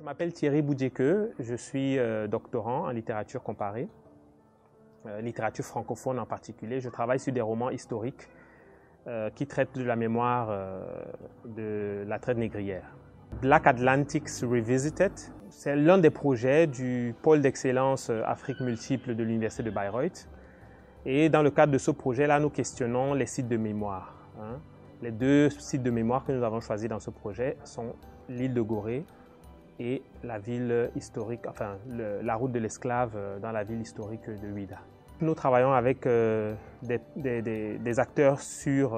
Je m'appelle Thierry Boudjeke, je suis doctorant en littérature comparée, littérature francophone en particulier. Je travaille sur des romans historiques qui traitent de la mémoire de la traite négrière. Black Atlantics Revisited, c'est l'un des projets du pôle d'excellence Afrique multiple de l'Université de Bayreuth. Et dans le cadre de ce projet-là, nous questionnons les sites de mémoire. Les deux sites de mémoire que nous avons choisis dans ce projet sont l'île de Gorée et la ville historique, enfin la route de l'esclave dans la ville historique de Ouidah. Nous travaillons avec des acteurs sur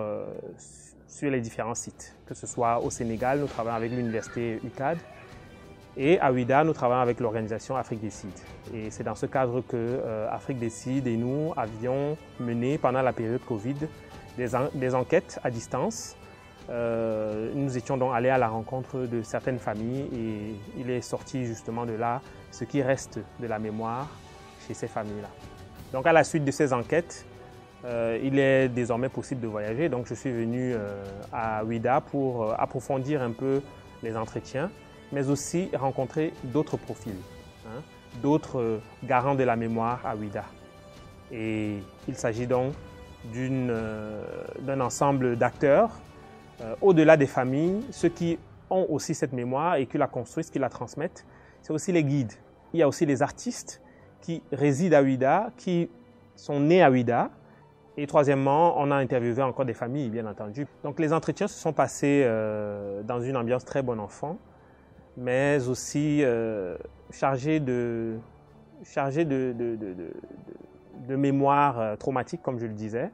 les différents sites, que ce soit au Sénégal, nous travaillons avec l'université UCAD, et à Ouidah, nous travaillons avec l'organisation Afrique Décide. Et c'est dans ce cadre que Afrique Décide et nous avions mené pendant la période Covid des enquêtes à distance. Nous étions donc allés à la rencontre de certaines familles et il est sorti justement de là ce qui reste de la mémoire chez ces familles-là. Donc à la suite de ces enquêtes, il est désormais possible de voyager. Donc je suis venu à Ouidah pour approfondir un peu les entretiens, mais aussi rencontrer d'autres profils, d'autres garants de la mémoire à Ouidah. Et il s'agit donc d'un ensemble d'acteurs, au-delà des familles, ceux qui ont aussi cette mémoire et qui la construisent, qui la transmettent, c'est aussi les guides. Il y a aussi les artistes qui résident à Ouidah, qui sont nés à Ouidah. Et troisièmement, on a interviewé encore des familles, bien entendu. Donc les entretiens se sont passés dans une ambiance très bon enfant, mais aussi chargés de mémoire traumatique, comme je le disais.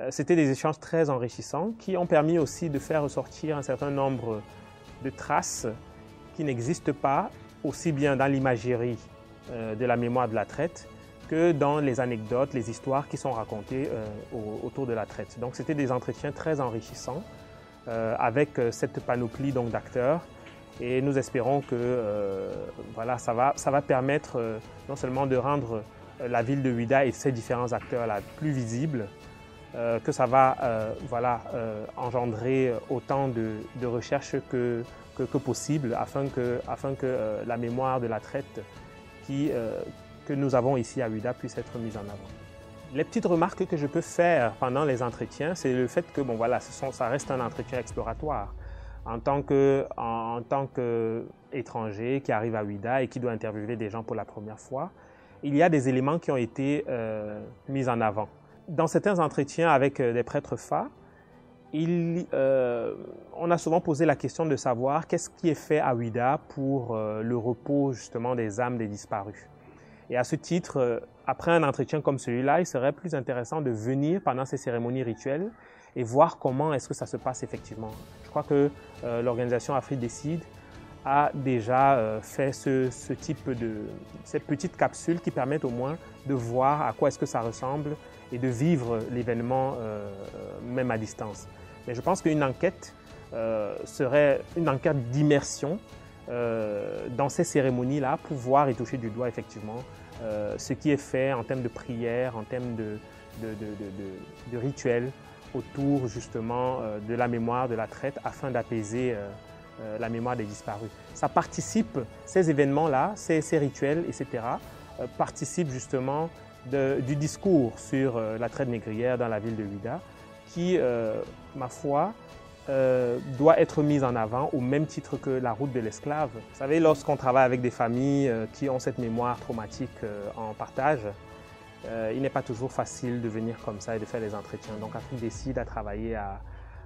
C'était des échanges très enrichissants qui ont permis aussi de faire ressortir un certain nombre de traces qui n'existent pas aussi bien dans l'imagerie de la mémoire de la traite que dans les anecdotes, les histoires qui sont racontées autour de la traite. Donc c'était des entretiens très enrichissants avec cette panoplie d'acteurs. Et nous espérons que voilà, ça va permettre non seulement de rendre la ville de Ouidah et ses différents acteurs plus visibles, que ça va engendrer autant de recherches que possible afin que la mémoire de la traite que nous avons ici à Ouidah puisse être mise en avant. Les petites remarques que je peux faire pendant les entretiens, c'est le fait que ça reste un entretien exploratoire. En tant qu'étranger qui arrive à Ouidah et qui doit interviewer des gens pour la première fois, il y a des éléments qui ont été mis en avant. Dans certains entretiens avec des prêtres Fa, on a souvent posé la question de savoir qu'est-ce qui est fait à Ouidah pour le repos justement des âmes des disparus. Et à ce titre, après un entretien comme celui-là, il serait plus intéressant de venir pendant ces cérémonies rituelles et voir comment est-ce que ça se passe effectivement. Je crois que l'organisation Afrique Décide a déjà fait ces petites capsules qui permettent au moins de voir à quoi est-ce que ça ressemble et de vivre l'événement même à distance. Mais je pense qu'une enquête serait une enquête d'immersion dans ces cérémonies-là pour voir et toucher du doigt effectivement ce qui est fait en termes de prière, en termes de rituels autour justement de la mémoire de la traite afin d'apaiser la mémoire des disparus. Ça participe, ces événements-là, ces rituels, etc., participent justement du discours sur la traite négrière dans la ville de Ouidah qui, ma foi, doit être mise en avant au même titre que la route de l'esclave. Vous savez, lorsqu'on travaille avec des familles qui ont cette mémoire traumatique en partage, il n'est pas toujours facile de venir comme ça et de faire des entretiens. Donc Afrique Décide à travailler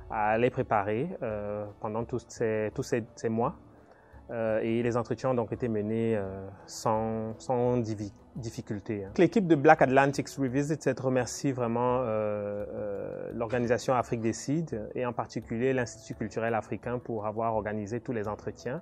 à les préparer pendant tous ces mois. Et les entretiens ont donc été menés sans difficulté. L'équipe de Black Atlantics Revisited remercie vraiment l'organisation Afrique Décide et en particulier l'Institut culturel africain pour avoir organisé tous les entretiens.